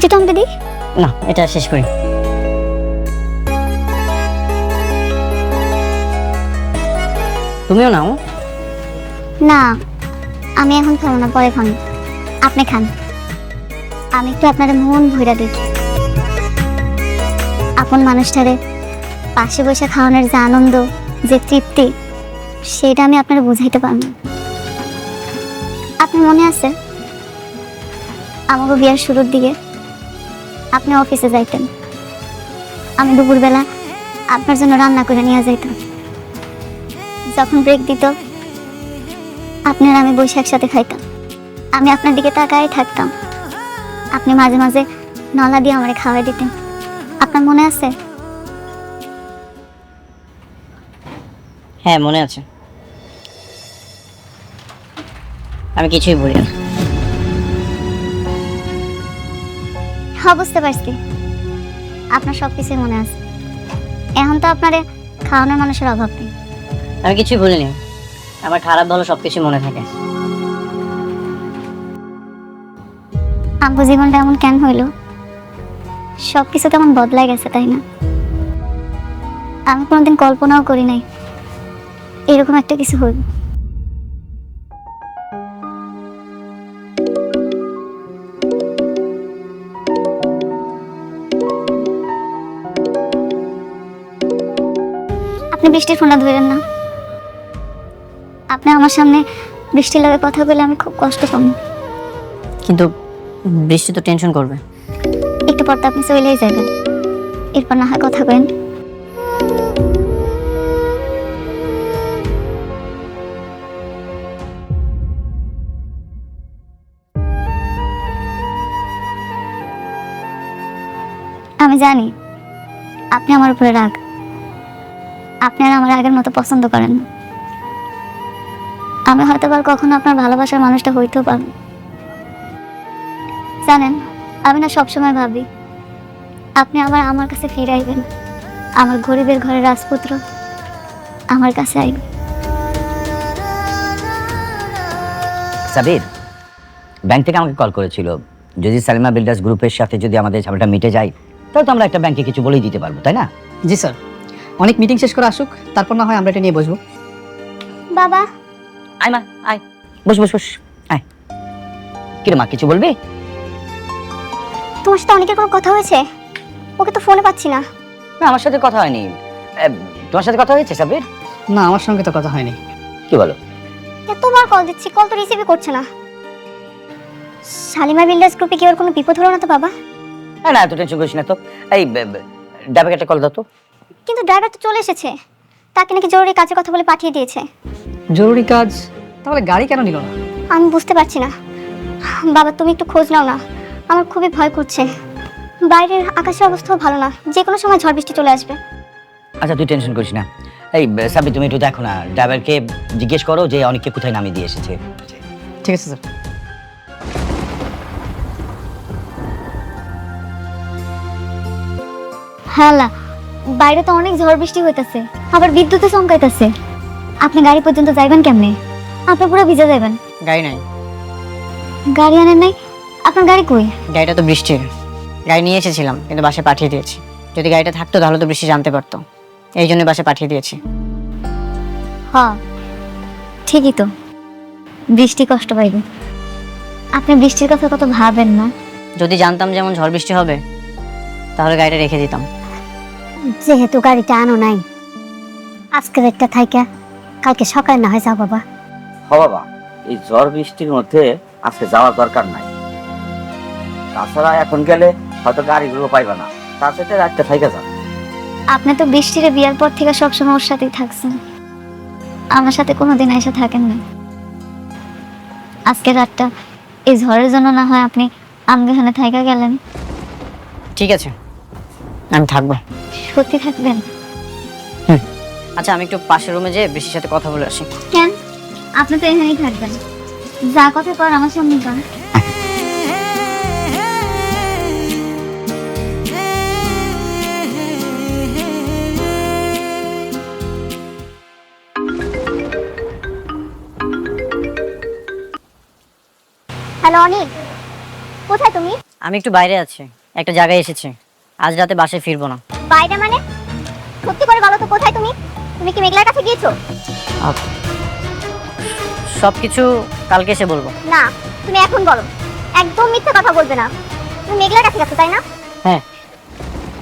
এটা তো আমাকে দিই। না, এটা শেষ করি। তুমিও নাও। না, আমি এখন খাবো না, পরে খান। আপনি খান, আমি একটু আপনার মন ভইরা দিই। আপন মানুষটারে পাশে বসে খাওয়ানোর যে আনন্দ, যে তৃপ্তি, সেটা আমি আপনার বুঝাইতে পারবো। আপনার মনে আছে আমাকে বিয়ার শুরুর দিকে আপনি অফিসে যাইতেন, আমি দুপুরবেলা আপনার জন্য রান্না করে নিয়ে যাইতাম। যখন ব্রেক দিত আপনার আমি বসে একসাথে খাইতাম। আমি আপনার দিকে তাকাই থাকতাম, আপনি মাঝে মাঝে নলা দিয়ে আমারে খাওয়াই দিতেন। আপনার মনে আছে? হ্যাঁ, মনে আছে। আমি কিছুই বলি না। হ্যাঁ, বুঝতে পারছি আপনার সবকিছুই মনে আছে। এখন তো আপনারে খাওয়ানোর মানুষের অভাব নেই। আমি কিছুই বলিনি। আমার খারাপ ভালো সবকিছু মনে থাকে। আমার জীবনটা এমন কেন হইলো? সবকিছু তেমন বদলাই গেছে, তাই না? আমি কোনোদিন কল্পনাও করি নাই এরকম একটা কিছু হইল। আপনি বৃষ্টির ফোনটা ধরেন না। আপনি আমার সামনে বৃষ্টির লাগে কথা বলে আমি খুব কষ্ট পাবো। কিন্তু বৃষ্টি তো টেনশন করবে। একটু পর তো আপনি চলেই যাবেন, এরপর না হয় কথা বলেন। আমি জানি আপনি আমার উপরে রাগ, আপনি আর আমার আগের মতো পছন্দ করেন না। আমি হয়তো আর কখনো আপনার ভালোবাসার মানুষটা হইতেও পারবো। জানেন, আমি না সবসময় ভাবি আপনি আবার আমার কাছে ফিরে আইবেন, আমার গরিবের ঘরের রাজপুত্র আমার কাছে আইবেন। সাবির ব্যাংক থেকে আমাকে কল করেছিল, যদি সালিমা বিল্ডার্স গ্রুপের সাথে যদি আমাদের ঝামেলাটা মিটে যায় তাহলে তো আমরা একটা ব্যাংকে কিছু বলেই দিতে পারবো, তাই না? জি স্যার, অনেক মিটিং শেষ করে আসুক, তারপর না হয় আমরা এটা নিয়ে বসবো। বাবা, আয় মা, আয়, বস বস বস, আয়। কিরে মা, কিছু বলবি? তোমার সাথে অনেকের কোনো কথা হয়েছে? ওকে তো ফোনে পাচ্ছি না। না, আমার সাথে কথা হয়নি। তোমার সাথে কথা হয়েছে সাবির? না, আমার সঙ্গে তো কথা হয়নি। কি বলো? এতবার কল দিচ্ছি, কল তো রিসিভই করছে না। শালিমা বিল্ডার্স গ্রুপে কি ওর কোনো বিপদ হলো না তো বাবা? না, এত টেনশন করিস না তো। এই ড্রাইভারকে একটা কল দাও তো। কিন্তু ড্রাইভার তো চলে এসেছে, তাকে নাকি জরুরি কাজের কথা বলে পাঠিয়ে দিয়েছে। জরুরি কাজ? তাহলে গাড়ি কেন নিল না? আমি বুঝতে পারছি না। বাবা, তুমি একটু খোঁজ নাও না, আমার খুবই ভয় করছে। বাইরের আকাশের অবস্থাও ভালো না, যে কোনো সময় ঝড় বৃষ্টি চলে আসবে। আচ্ছা, তুই টেনশন করিস না। এই সাবির, তুমি একটু দেখো না, ড্রাইভারকে জিজ্ঞেস করো যে অনেককে কোথায় নামিয়ে দিয়ে এসেছে। ঠিক আছে স্যার। হ্যাঁ, বাইরে তো অনেক ঝড় বৃষ্টি হইতাছে, আবার বিদ্যুৎও চমকাইতাছে। আপনি গাড়ি পর্যন্ত যাইবেন কেমনে? আপনি পুরো ভিজে যাবেন। গাড়ি নাই। গাড়ি আনেন নাই? আপনার গাড়ি কই? গাড়িটা তো বৃষ্টির। গাড়ি নিয়ে এসেছিলাম কিন্তু বাসে পাঠিয়ে দিয়েছি। যদি গাড়িটা থাকতো তাহলে তো বৃষ্টি জানতে পারতো, এই জন্য বাসে পাঠিয়ে দিয়েছি। হ্যাঁ, ঠিকই তো, বৃষ্টি কষ্ট পাইবে। আপনি বৃষ্টির কথা কত ভাবেন না? যদি জানতাম যেমন ঝড় বৃষ্টি হবে তাহলে গাড়িটা রেখে দিতাম। যেহেতু গাড়িটা আনো নাই, আজকের একটা থাইকা কালকে সকালে না হয় যাও বাবা। বাবা, এই ঝড় বৃষ্টির মধ্যে আজকে যাওয়ার দরকার নাই। তাছাড়া এখন গেলে হয়তো গাড়িগুলো পাইবে না, তার সাথে রাতটা থেকে যান। আপনি তো বৃষ্টির বিয়ার পর থেকে সবসময় ওর সাথেই থাকছেন, আমার সাথে কোনোদিন এসে থাকেন না। আজকের রাতটা এই ঝড়ের জন্য না হয় আপনি আমগেখানে থাইকা গেলেন। ঠিক আছে, আমি থাকবো। সত্যি থাকবেন? আচ্ছা, আমি একটু পাশের রুমে যেয়ে বৃষ্টির সাথে কথা বলে আসি। কেন? আপনি তো এখানেই থাকবেন, যা কথা কর আমার সামনে কর। হ্যালো অনিক, কোথায় তুমি? আমি একটু বাইরে আছি, একটা জায়গায় এসেছি। আজ রাতে বাসায় ফিরবো না। বাইরে মানে? সত্যি করে বলো তো কোথায় তুমি? তুমি কি মেঘলার কাছে গিয়েছো? সব কিছু কালকে এসে বলবো। না, তুমি এখন বলো। একদম মিথ্যা কথা বলবে না। তুমি মেঘলার কাছে গেছো তাই না? হ্যাঁ,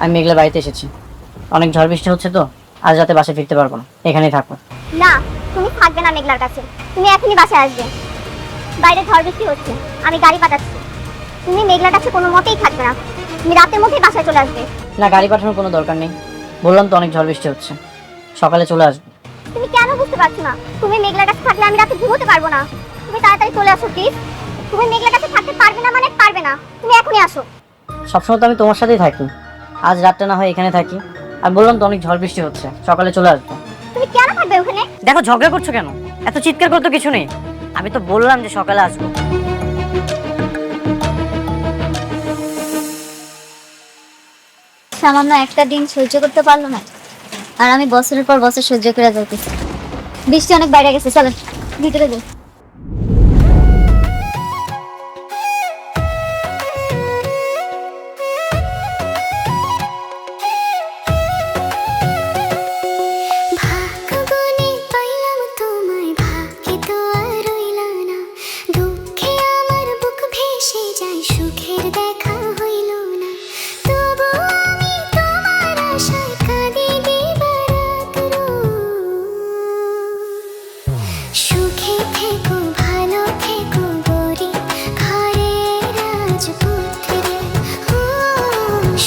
আমি মেঘলা বাড়িতে এসেছি। অনেক ঝড় বৃষ্টি হচ্ছে তো, আজ রাতে বাসায় ফিরতে পারবো না, এখানেই থাকবো। না, তুমি থাকবে না মেঘলার কাছে। তুমি এখনই বাসায় আসবে। বাইরে ঝড় বৃষ্টি হচ্ছে, আমি গাড়ি পাঠাচ্ছি। তুমি মেঘলার কাছে কোনো মতেই থাকবে না। তুমি রাতের মধ্যেই বাসায় চলে আসবে। না, গাড়ি পাঠানোর কোনো দরকার নেই। বললাম তো অনেক ঝড় বৃষ্টি হচ্ছে, সকালে চলে আসবো। তুমি কেন বুঝতে পারছো না? তুমি মেঘলার কাছে থাকলে আমি রাতে ঘুমোতে পারবো না। তুমি তাড়াতাড়ি চলে আসো প্লিজ। তুমি মেঘলার কাছে থাকতে পারবে না মানে পারবে না। তুমি এখনই আসো। সবসময় তো আমি তোমার সাথেই থাকি, আজ রাতটা না হয় এখানে থাকি। আর বললাম তো অনেক ঝড় বৃষ্টি হচ্ছে, সকালে চলে আসবো। তুমি কেন থাকবে ওখানে? দেখো, ঝগড়া করছো কেন? এত চিৎকার করতে কিছু নেই। আমি তো বললাম যে সকালে আসবো। সামান্য একটা দিন সহ্য করতে পারলো না, আর আমি বছরের পর বছর সহ্য করে যাইতেছি। বৃষ্টি অনেক বাইরে গেছে, চলেন ভিতরে যাই। সুখের দেখা হইল না, তবু আমি তোমার আশায় কাঁদি দিবারাত সুখে থেকো ভালো থেকো গরি ঘরের রাজপুত্রে।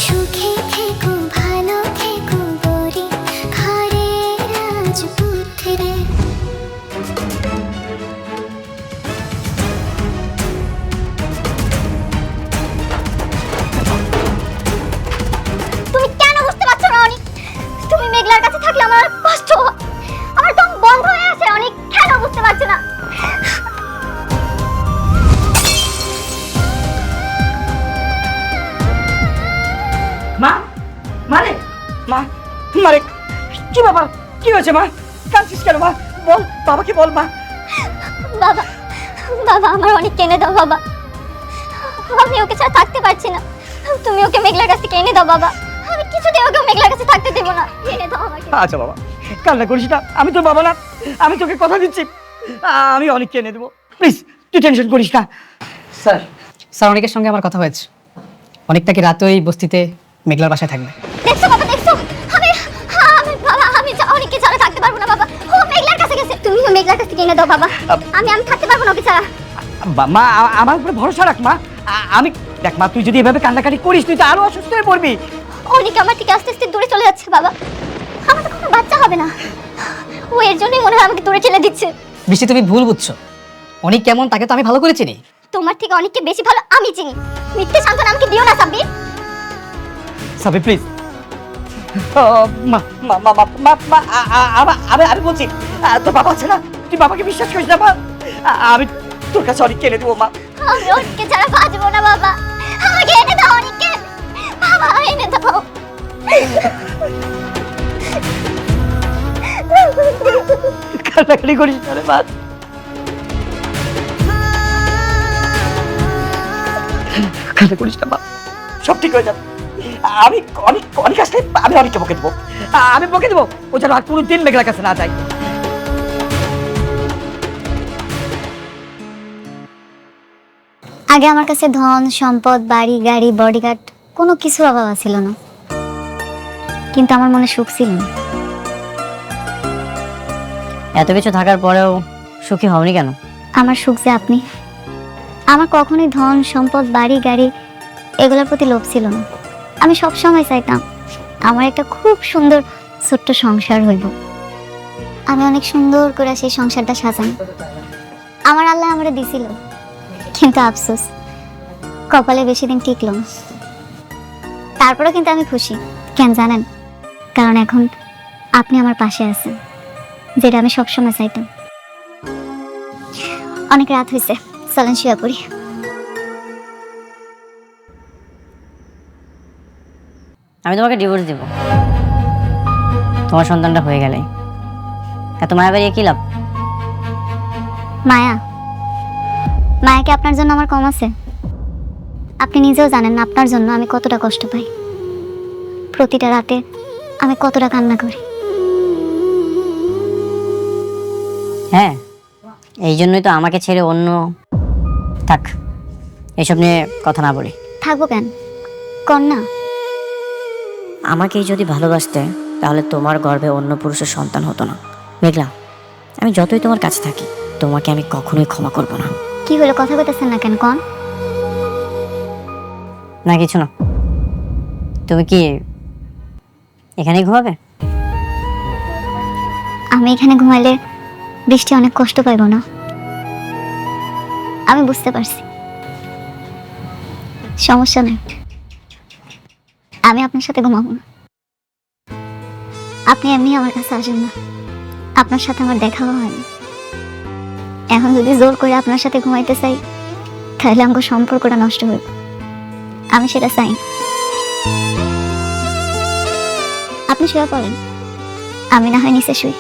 সুখে থেকো ভালো থেকো গরি ঘরের রাজপুত্রে। তুমি কেন বুঝতে পারছো না অনিক? তুমি মেঘলার কাছে থাকলে আমার কষ্ট হয়। আমার দম বন্ধ হয়ে আসে অনিক। কেন বুঝতে পারছো না? মা, মানে মা, মারে কি বাবা, কি হয়েছে মা? কাঁদছিস কেন মা? বল, বাবাকে বল মা। বাবা, বাবা আমার অনেক কেনে দাও বাবা। আমি ওকে ছাড়া থাকতে পারছি না। তুমি ওকে মেঘলার কাছ থেকে এনে দাও বাবা। আমি কিছুতেই ওকে মেঘলার কাছে থাকতে দেবো না। এনে দাও আমাকে। আচ্ছা বাবা, কান্না করিস না, আমি তোর বাবা না, আমি তোকে কথা দিচ্ছি, আমি অনেক এনে দেবো। প্লিজ তুই টেনশন করিস না। স্যার, স্যার অনেকের সঙ্গে আমার কথা হয়েছে। অনেক নাকি রাতে ওই বস্তিতে মেঘলার বাসায় থাকবে। দেখছো বাবা, দেখছো? আমি বাবা, আমি অনেককে ছাড়া থাকতে পারবো না বাবা। ও মেঘলার কাছে গেছে। তুমি মেঘলার কাছ থেকে এনে দাও বাবা। আমি থাকতে পারবো না ওকে ছাড়া। মা, আমার উপরে ভরসা রাখ মা। আমি দেখ মা, তুই যদি এভাবে কান্নাকাটি করিস তুই তো আরো অসুস্থ হয়ে পড়বি। অনেক আমার থেকে আস্তে আস্তে দূরে চলে যাচ্ছে বাবা। আমার তো কোনো বাচ্চা হবে না। ও এর জন্যই মনে হয় আমাকে দূরে ঠেলে দিচ্ছে। বৃষ্টি, তুমি ভুল বুঝছো। অনেক কেমন তাকে তো আমি ভালো করে চিনি। তোমার থেকে অনেককে বেশি ভালো আমি চিনি। মিথ্যে সান্ত্বনা আমাকে দিও না সাব্বির। সাবি প্লিজ। মা মা মা মা মা মা, আমি বলছি তোর বাবা আছে না, তুই বাবাকে বিশ্বাস করিস না মা। আমি তোর কাছে অনেক এনে দেবো মা। আমি অনেককে ছাড়া বাঁচবো না বাবা। আমাকে এনে দাও অনেককে। বাবা এনে দাও। কান্নাকাটি করিস না রে মা। কান্না করিস না মা, সব ঠিক হয়ে যাবে। আমি অনেক অনেক আসলে আমি অনেককে বকে দেবো, আমি বকে দেবো। ও যেন আর কোনোদিন মেঘলার কাছে না যায়। আগে আমার কাছে ধন সম্পদ, বাড়ি গাড়ি, বডিগার্ড কোনো কিছু অভাব ছিল না, কিন্তু আমার মনে সুখ ছিল না। এত কিছু থাকার পরেও সুখী হওনি কেন? আমার সুখ যে আপনি। আমার কখনোই ধন সম্পদ, বাড়ি গাড়ি এগুলোর প্রতি লোভ ছিল না। আমি সব সময় চাইতাম আমার একটা খুব সুন্দর ছোট্ট সংসার হইব। আমি অনেক সুন্দর করে সেই সংসারটা সাজাই। আমার আল্লাহ আমারে দিছিল, কিন্তু আফসোস কপালে বেশি দিন টিকলো না। তারপরেও কিন্তু আমি খুশি। কেন জানেন? কারণ এখন আপনি আমার পাশে আছেন, যেটা আমি সবসময় চাইতাম। অনেক রাত হয়েছে, চলেন শুয়ে পড়ি। আমি তোমাকে ডিভোর্স দিব, তোমার সন্তানটা হয়ে গেলে। এত মায়া বাড়িয়ে কি লাভ? মায়া? মায়া কি আপনার জন্য আমার কম আছে? আপনি নিজেও জানেন না আপনার জন্য আমি কতটা কষ্ট পাই। প্রতিটা রাতে আমি কতটা কান্না করি। হ্যাঁ, এই জন্যই তো আমাকে ছেড়ে অন্য। থাক, এইসব নিয়ে কথা না বলি। থাকবো কেন, কন্যা? আমাকেই যদি ভালোবাসতে তাহলে তোমার গর্ভে অন্য পুরুষের সন্তান হতো না। মেঘলা, আমি যতই তোমার কাছে থাকি তোমাকে আমি কখনোই ক্ষমা করব না। কি হলো, কথা কইতেছেন না কেন কন? না কিছু না। তুমি কি এখানেই ঘুমাবে? আমি এখানে ঘুমাইলে বৃষ্টি অনেক কষ্ট পাইব না? আমি বুঝতে পারছি, সমস্যা নেই, আমি আপনার সাথে ঘুমাবো না। আপনি এমনি আমার কাছে আসেন না, আপনার সাথে আমার দেখাও হয়নি। এখন যদি জোর করে আপনার সাথে ঘুমাইতে চাই তাহলে আমার সম্পর্কটা নষ্ট হইব। আমি সেটা চাই না। আপনি শুয়ে পড়েন, আমি না হয় নিচে শুই।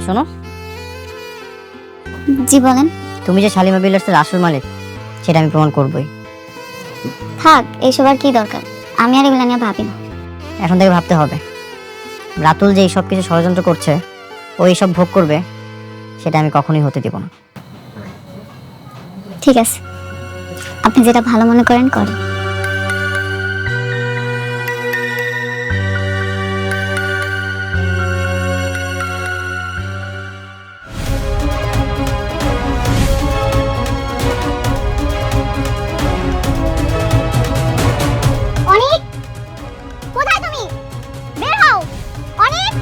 শোনো, জি বলেন। তুমি যে শালিমা বিল্ডার্সের আসল মালিক সেটা আমি প্রমাণ করবই। থাক, এইসব আর কি দরকার, আমি আর এগুলো নিয়ে ভাবি না। এখন থেকে ভাবতে হবে, রাতুল যে সব কিছু ষড়যন্ত্র করছে ও এইসব ভোগ করবে সেটা আমি কখনোই হতে দেব না। ঠিক আছে, আপনি যেটা ভালো মনে করেন করেন। অনিক, কোথায় তুমি? বের হও অনিক।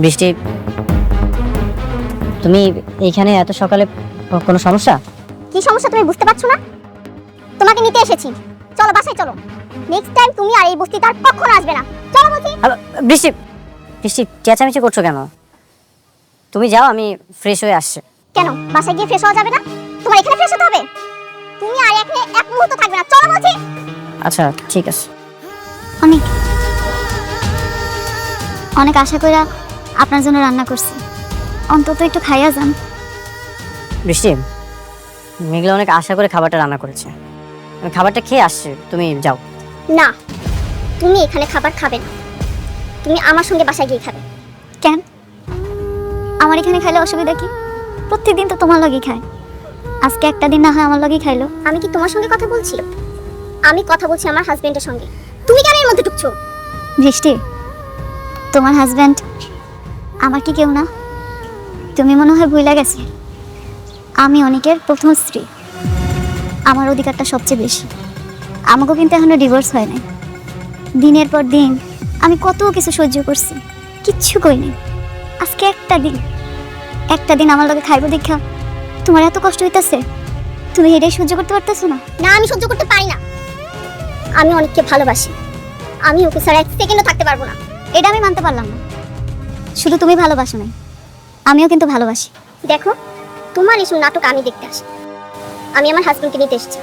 বৃষ্টি, তুমি এইখানে এত সকালে কোনো সমস্যা? কি সমস্যা তুমি বুঝতে পারছো না? তোমাকে নিতে এসেছি, চলো বাসায় চলো। নেক্সট টাইম তুমি আর এই বস্তিতে আর কখনো আসবে না। চলো বলছি। হ্যালো বৃষ্টি, বৃষ্টি চেঁচামেচি করছো কেন? তুমি যাও, আমি ফ্রেশ হয়ে আসছি। কেন বাসায় গিয়ে ফ্রেশ হওয়া যাবে না? তোমার এখানে ফ্রেশ হতে হবে? তুমি আর এখানে এক মুহূর্ত থাকবে না, চলো বলছি। আচ্ছা ঠিক আছে। অনেক অনেক আশা কইরা আপনার জন্য রান্না করছি, অন্তত একটু খাইয়া যান। বৃষ্টি, মেঘলা অনেক আশা করে খাবারটা রান্না করেছে, আমি খাবারটা খেয়ে আসছি, তুমি যাও। না, তুমি এখানে খাবার খাবে না, তুমি আমার সঙ্গে বাসায় গিয়ে খাবে। কেন? আমার এখানে খাইলে অসুবিধা কি? প্রত্যেকদিন তো তোমার লগেই খায়, আজকে একটা দিন না হয় আমার লগেই খাইলো। আমি কি তোমার সঙ্গে কথা বলছি? আমি কথা বলছি আমার হাজবেন্ডের সঙ্গে। তুমি কেন এর মধ্যে ঢুকছো? বৃষ্টি, তোমার হাজবেন্ড আমার কি কেউ না? তুমি মনে হয় ভুলে গেছো, আমি অনেকের প্রথম স্ত্রী, আমার অধিকারটা সবচেয়ে বেশি। আমাকেও কিন্তু এখনো ডিভোর্স হয় নাই। দিনের পর দিন আমি কত কিছু সহ্য করছি, কিচ্ছু কই নাই। আজকে একটা দিন আমার লগে খাইবো দেখা তোমার এত কষ্ট হইতাছে, তুমি এটাই সহ্য করতে পারতেছো না? না, আমি সহ্য করতে পারি না। আমি অনেককে ভালোবাসি, আমি ওকে ছাড়া এক সেকেন্ডও থাকতে পারবো না। এটা আমি মানতে পারলাম না। শুধু তুমি ভালোবাসো না, আমিও কিন্তু ভালোবাসি। দেখো, তোমার এসব নাটক আমি দেখতে আসি, আমি আমার হাজবেন্ডকে নিতে এসেছি।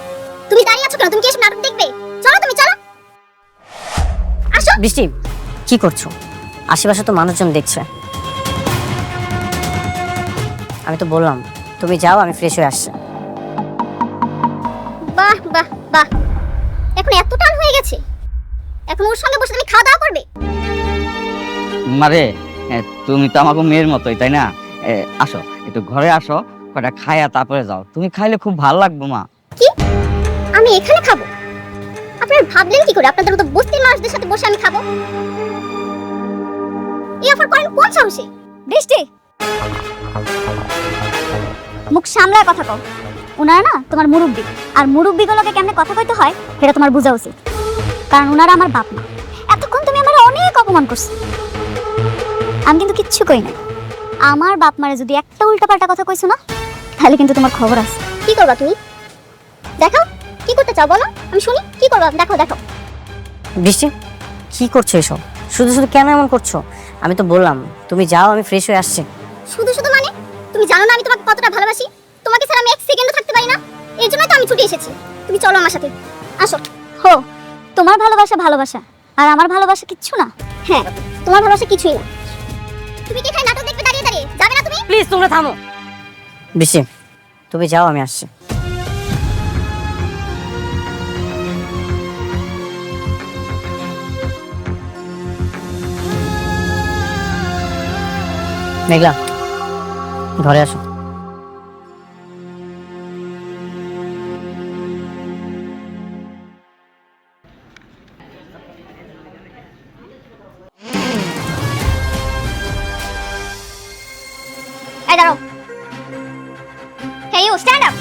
তুমি দাঁড়িয়ে আছো কেন? তুমি কি এসব নাটক দেখবে? চলো, তুমি চলো, আসো। বৃষ্টি, কি করছো? আশেপাশে তো মানুষজন দেখছে। আমি তো বললাম তুমি যাও, আমি ফ্রেশ হয়ে আসছি। বাহ বাহ বাহ, এখন এত টান হয়ে গেছে, এখন ওর সঙ্গে বসে তুমি খাওয়া দাওয়া করবে? মারে, তুমি তো আমাকে মেয়ের মতোই, তাই না? আসো, একটু ঘরে আসো, কটা খায়া তারপরে যাও। তুমি খাইলে খুব ভালো লাগবে মা। কি? আমি এখানে খাবো? আপনারা ভাবলেন কি করে আপনাদের মতো বস্তির মানুষদের সাথে বসে আমি খাবো? এই অফার করেন কোন সাহসে? বৃষ্টি, মুখ সামলায় কথা কও। ওনারা না তোমার মুরব্বি, আর মুরব্বিগুলোকে কেমনে কথা কইতে হয় সেটা তোমার বোঝা উচিত, কারণ ওনারা আমার বাপ মা। এতক্ষণ তুমি আমার অনেক অপমান করছো, আমি কিন্তু কিচ্ছু কই না। আমার বাপ মারে যদি একটা উল্টাপাল্টা কথা কইছো না, তাহলে কিন্তু তোমার খবর আছে। কি করবা তুমি? দেখাও, কি করতে চাও বলো, আমি শুনি। কি করবা? দেখো দেখো। বৃষ্টি, কি করছো এসব? শুধু শুধু কেন এমন করছো? আমি তো বললাম তুমি যাও, আমি ফ্রেশ হয়ে আসছি। শুধু শুধু মানে? তুমি জানো না আমি তোমাকে কতটা ভালোবাসি? তোমাকে ছাড়া আমি এক সেকেন্ডও থাকতে পারি না, এর জন্যই তো আমি ছুটে এসেছি। তুমি চলো আমার সাথে, আসো। হো, তোমার ভালোবাসা ভালোবাসা, আর আমার ভালোবাসা কিচ্ছু না? হ্যাঁ, তোমার ভালোবাসা কিছুই না। তুমি কি এখানে নাটক দেখবে দাঁড়িয়ে দাঁড়িয়ে? যাবে না তুমি? প্লিজ তোমরা থামো। বৃষ্টি, তুমি যাও, আমি আসছি। মেঘলা, ঘরে আসো। এই দাঁড়াও। Hey you, stand up.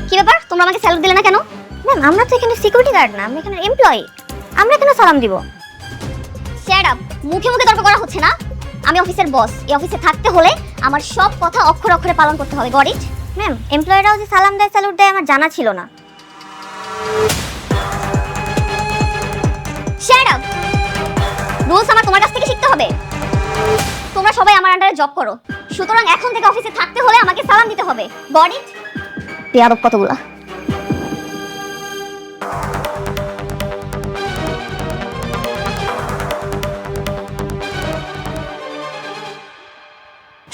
কি ব্যাপার, তোমরা আমাকে স্যালুট দিলে না কেন? ম্যাম, আমরা তো এখানে সিকিউরিটি গার্ড না, আমরা এখানে এমপ্লয়ি। আমরা কেন সালাম দিব? Stand up. মুখে মুখে তর্ক করা হচ্ছে না। আমি অফিসের বস। এই অফিসে থাকতে হলে আমার সব কথা অক্ষরে অক্ষরে পালন করতে হবে। Got it? ম্যাম, এমপ্লয়িরাও যে সালাম দেয়, স্যালুট দেয় আমার জানা ছিল না। Stand up. রুলস আমার তোমার কাছ থেকে শিখতে হবে। তোমরা সবাই আমার আন্ডারে জব করো, সুতরাং এখন থেকে অফিসে থাকতে হলে আমাকে সালাম দিতে হবে। Got it? বেয়াদব কতগুলা।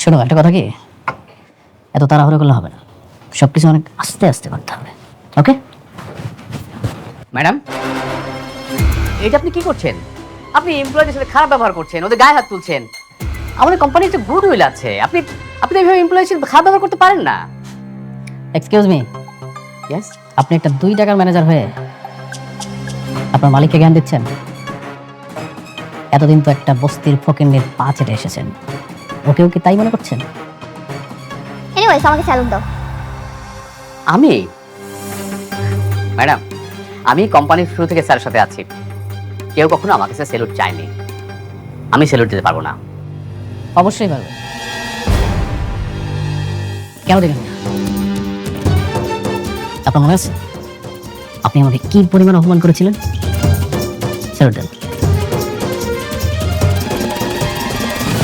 শোনো, একটা কথা কি, এত তাড়াহুড়ো করলে হবে না, সবকিছু অনেক আস্তে আস্তে করতে হবে। ওকে ম্যাডাম, এটা আপনি কি করছেন? আপনি এমপ্লয়ীদের সাথে খারাপ ব্যবহার করছেন, ওদের গায়ে হাত তুলছেন। আমাদের কোম্পানির একটা গুড উইল আছে, আপনি আপনি এইভাবে এমপ্লয়ীর সাথে খারাপ ব্যবহার করতে পারেন না। এক্সকিউজ মি, ইয়েস, আপনি একটা 2 টাকার ম্যানেজার হয়ে আপনার মালিককে জ্ঞান দিচ্ছেন? এতদিন তো একটা বস্তির ফকিন্নির পা চেটে এসেছেন, ওকেও কি তাই মনে করছেন? এনিওয়েজ, আমাকে স্যালুট দাও। আমি ম্যাডাম, আমি কোম্পানির শুরু থেকে স্যারের সাথে আছি, কেউ কখনো আমার কাছে স্যালুট চায়নি, আমি স্যালুট দিতে পারবো না। অবশ্যই পারবে। কেন দেখেন না? আপনার মনে আছে আপনি আমাকে কি পরিমাণ অপমান করেছিলেন? স্যালুট দেন,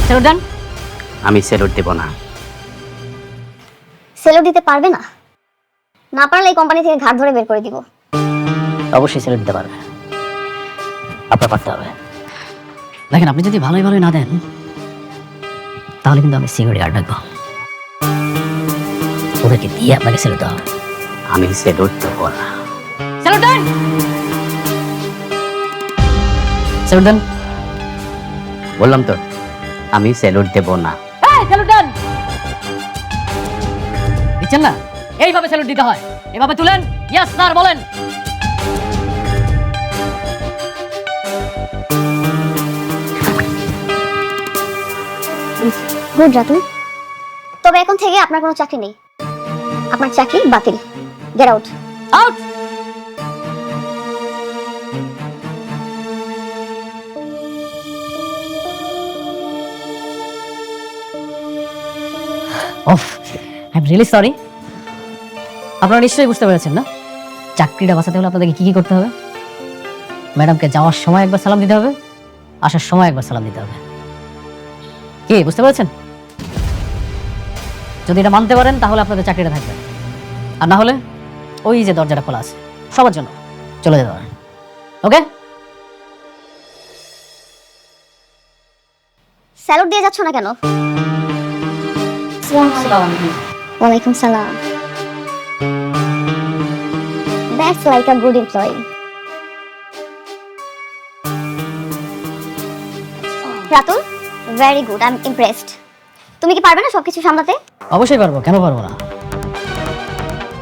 স্যালুট দেন। আমি স্যালুট দেব না। স্যালুট দিতে পারবে না? না পারলে এই কোম্পানি থেকে ঘাট ধরে বের করে দিব। অবশ্যই স্যালুট দিতে পারবে, আপনার পারতে হবে। দেখেন, আপনি যদি ভালোই ভালোই না দেন তাহলে কিন্তু আমি সিকিউরিটি গার্ড ডাকবো, ওদেরকে দিয়ে আপনাকে স্যালুট দেওয়া হবে। আমি স্যালুট দেব না। স্যালুট দেন, স্যালুট দেন। বললাম তো, আমি স্যালুট দেব না। স্যালুট দেন। দিচ্ছেন না? এইভাবে স্যালুট দিতে হয়, এভাবে তুলেন। ইয়েস স্যার, বলেন। গুড রাতুল। তবে এখন থেকে আপনার কোনো চাকরি নেই, আপনার চাকরি বাতিল। Get out. Out. Of, I am really sorry. আপনারা নিশ্চয়ই বুঝতে পেরেছেন না, চাকরিটা বাঁচাতে হলে আপনাদেরকে কি কি করতে হবে? ম্যাডামকে যাওয়ার সময় একবার সালাম দিতে হবে, আসার সময় একবার সালাম দিতে হবে। কি বুঝতে পেরেছেন? যদি এটা মানতে পারেন তাহলে আপনাদের চাকরিটা থাকবে, আর না হলে ওই যে দরজাটা খোলা আছে সবার জন্য, চলে যেতে পারেন। ওকে? স্যালুট দিয়ে যাচ্ছ না কেন? ওয়ালাইকুম সালাম। That's like a good employee. Ratul, very good, I am impressed. তুমি কি পারবে না সবকিছু সামলাতে? অবশ্যই পারবো, কেন পারবো না?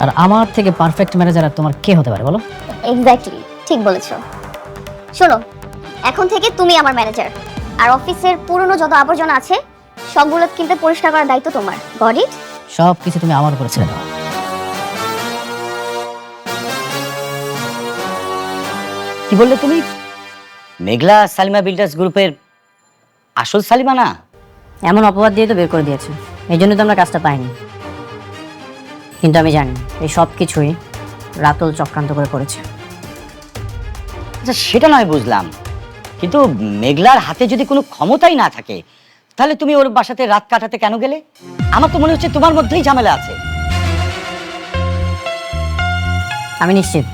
আর আমার থেকে পারফেক্ট ম্যানেজার আর তোমার কে হতে পারে বলো? এক্স্যাক্টলি, ঠিক বলেছো। শোনো, এখন থেকে তুমি আমার ম্যানেজার, আর অফিসের পুরনো যত আবর্জনা আছে সবগুলো কিন্তু পরিষ্কার করার দায়িত্ব তোমার। Got it? সব কিছু তুমি আমার উপরে ছেড়ে দাও। কি বললে তুমি? মেঘলা সালিমা বিল্ডার্স গ্রুপের আসল সালিমা না? এমন অপবাদ দিয়ে তো বের করে দিয়েছে, এই জন্য তো আমরা কাজটা পাইনি। কিন্তু আমি জানি এই সব কিছুই রাতুল চক্রান্ত করে করেছে। আচ্ছা, সেটা নয় বুঝলাম, কিন্তু মেঘলার হাতে যদি কোনো ক্ষমতাই না থাকে তাহলে তুমি ওর বাসাতে রাত কাটাতে কেন গেলে? আমার তো মনে হচ্ছে তোমার মধ্যেই ঝামেলা আছে। আমি নিশ্চিত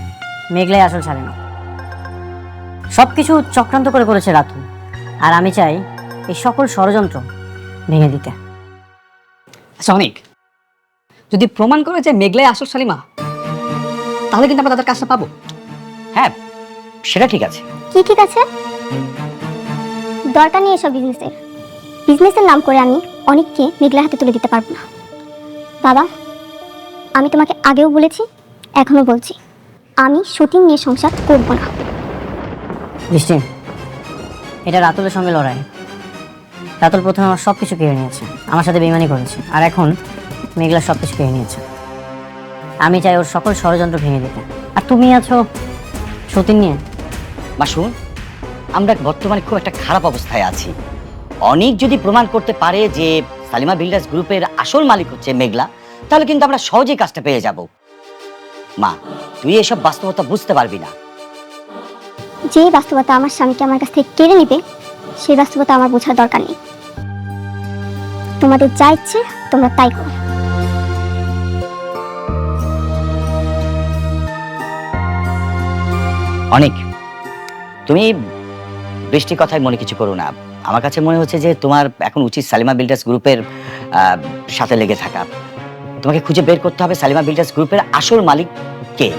মেঘলাই আসল ছাড়ে না। সবকিছু চক্রান্ত করে করেছে রাতুল, আর আমি চাই এই সকল ষড়যন্ত্র ভেঙে দিতে। আচ্ছা অনেক, যদি প্রমাণ করে যে মেঘলাই আসল সালিমা, তাহলে কিন্তু আমরা তাদের কাজটা পাবো। হ্যাঁ, সেটা ঠিক আছে। কি ঠিক আছে? দরকার নেই এসব বিজনেসের নাম করে আমি অনেককে মেঘলার হাতে তুলে দিতে পারবো না। বাবা, আমি তোমাকে আগেও বলেছি, এখনো বলছি, আমি শুটিং নিয়ে সংসার করব না। বৃষ্টি, এটা রাতুলের সঙ্গে লড়াই। রাতুল প্রথমে আমার সব কিছু কেড়ে নিয়েছে, আমার সাথে বেইমানি করেছে, আর এখন মেঘলা সব কিছু কেড়ে নিয়েছে। আমি চাই ওর সকল ষড়যন্ত্র ভেঙে দিতে। আর তুমি আছো সতীন নিয়ে। মাসুম, আমরা বর্তমানে খুব একটা খারাপ অবস্থায় আছি। অনেক যদি প্রমাণ করতে পারে যে সালিমা বিল্ডার্স গ্রুপের আসল মালিক হচ্ছে মেঘলা, তাহলে কিন্তু আমরা সহজেই কাজটা পেয়ে যাব। মা, তুই এসব বাস্তবতা বুঝতে পারবি না। যে বাস্তবতা আমার স্বামীকে আমার কাছ থেকে কেড়ে নেবে, সেই বাস্তবতা আমার বোঝার দরকার নেই। তোমাদের যা ইচ্ছে তোমরা তাই করো। অনেক, তুমি বৃষ্টির কথায় মনে কিছু করো না। আমার কাছে মনে হচ্ছে যে তোমার এখন উচিত সালিমা বিল্ডার্স গ্রুপের সাথে লেগে থাকা। তোমাকে খুঁজে বের করতে হবে সালিমা বিল্ডার্স গ্রুপের আসল মালিক কে।